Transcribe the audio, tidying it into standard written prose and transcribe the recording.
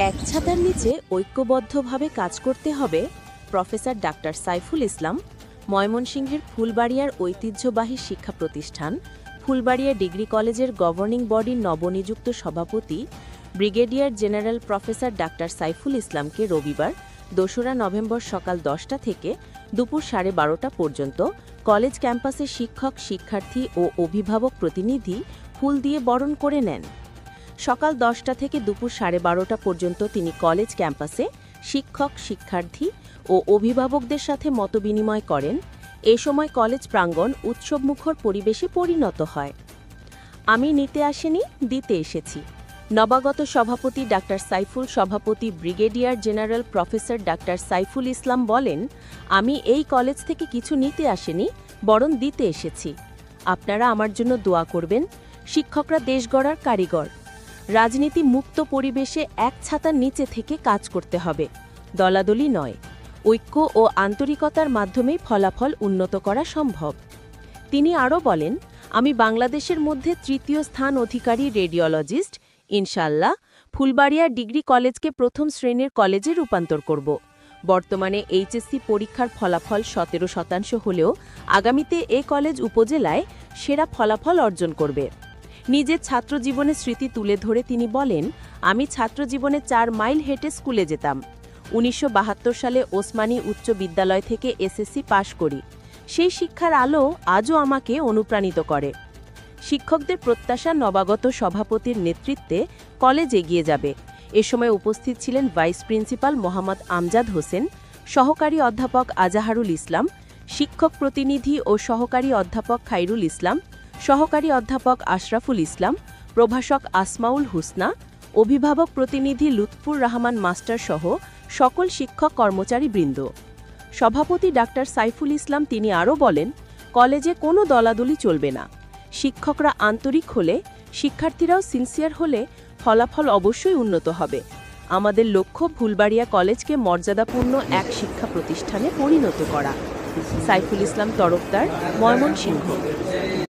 এক ছাতার নিচে ঐক্যবদ্ধভাবে কাজ করতে হবে প্রফেসর ডাক্তার সাইফুল ইসলাম ময়মনসিংহের ফুলবাড়িয়ার ঐতিহ্যবাহী শিক্ষা প্রতিষ্ঠান ফুলবাড়িয়া ডিগ্রি কলেজের গভর্নিং বডির নবনিযুক্ত সভাপতি brigadier general professor doctor Saiful ইসলামকে রবিবার ২রা নভেম্বর সকাল ১০টা থেকে দুপুর ১২:৩০ পর্যন্ত কলেজ ক্যাম্পাসে শিক্ষক শিক্ষার্থী ও অভিভাবক প্রতিনিধি ফুল দিয়ে বরণ করে নেন। সকাল ১০টা থেকে দুপুর ১২:৩০ পর্যন্ত তিনি কলেজ ক্যাম্পাসে শিক্ষক শিক্ষার্থী ও অভিভাবকদের সাথে মতবিনিময় করেন। এ সময় কলেজ প্রাঙ্গণ উৎসবমুখর পরিবেশে পরিণত হয়। আমি নিতে আসিনি, দিতে এসেছি। নবাগত সভাপতি ডাক্তার সাইফুল সভাপতি brigadier general professor doctor Saiful Islam বলেন, আমি এই কলেজ থেকে কিছু নিতে আসিনি, বরং দিতে এসেছি। আপনারা আমার জন্য দোয়া করবেন। শিক্ষকরা দেশ গড়ার কারিগর। রাজনীতি মুক্ত পরিবেশে এক ছাতার নিচে থেকে কাজ করতে হবে, দলাদলি নয়। ঐক্য ও আন্তরিকতার মাধ্যমেই ফলাফল উন্নত করা সম্ভব। তিনি আরও বলেন, আমি বাংলাদেশের মধ্যে তৃতীয় স্থান অধিকারী রেডিওলজিস্ট। ইনশাল্লাহ ফুলবাড়িয়া ডিগ্রি কলেজকে প্রথম শ্রেণীর কলেজে রূপান্তর করব। বর্তমানে এইচএসসি পরীক্ষার ফলাফল 17% হলেও আগামীতে এ কলেজ উপজেলায় সেরা ফলাফল অর্জন করবে। নিজের ছাত্রজীবনের স্মৃতি তুলে ধরে তিনি বলেন, আমি ছাত্রজীবনে 4 মাইল হেঁটে স্কুলে যেতাম। ১৯৭২ সালে ওসমানী উচ্চ বিদ্যালয় থেকে এসএসসি পাশ করি। সেই শিক্ষার আলো আজও আমাকে অনুপ্রাণিত করে। শিক্ষকদের প্রত্যাশা নবাগত সভাপতির নেতৃত্বে কলেজ এগিয়ে যাবে। এ সময় উপস্থিত ছিলেন ভাইস প্রিন্সিপাল মোহাম্মদ আমজাদ হোসেন, সহকারী অধ্যাপক আজাহারুল ইসলাম, শিক্ষক প্রতিনিধি ও সহকারী অধ্যাপক খাইরুল ইসলাম, সহকারী অধ্যাপক আশরাফুল ইসলাম, প্রভাষক আসমাউল হুসনা, অভিভাবক প্রতিনিধি লুৎফুর রহমান মাস্টার সহ সকল শিক্ষক কর্মচারীবৃন্দ। সভাপতি ডাক্তার সাইফুল ইসলাম তিনি আরও বলেন, কলেজে কোনো দলাদলি চলবে না। শিক্ষকরা আন্তরিক হলে, শিক্ষার্থীরাও সিনসিয়ার হলে ফলাফল অবশ্যই উন্নত হবে। আমাদের লক্ষ্য ফুলবাড়িয়া কলেজকে মর্যাদাপূর্ণ এক শিক্ষা প্রতিষ্ঠানে পরিণত করা। সাইফুল ইসলাম তরফদার, ময়মনসিংহ।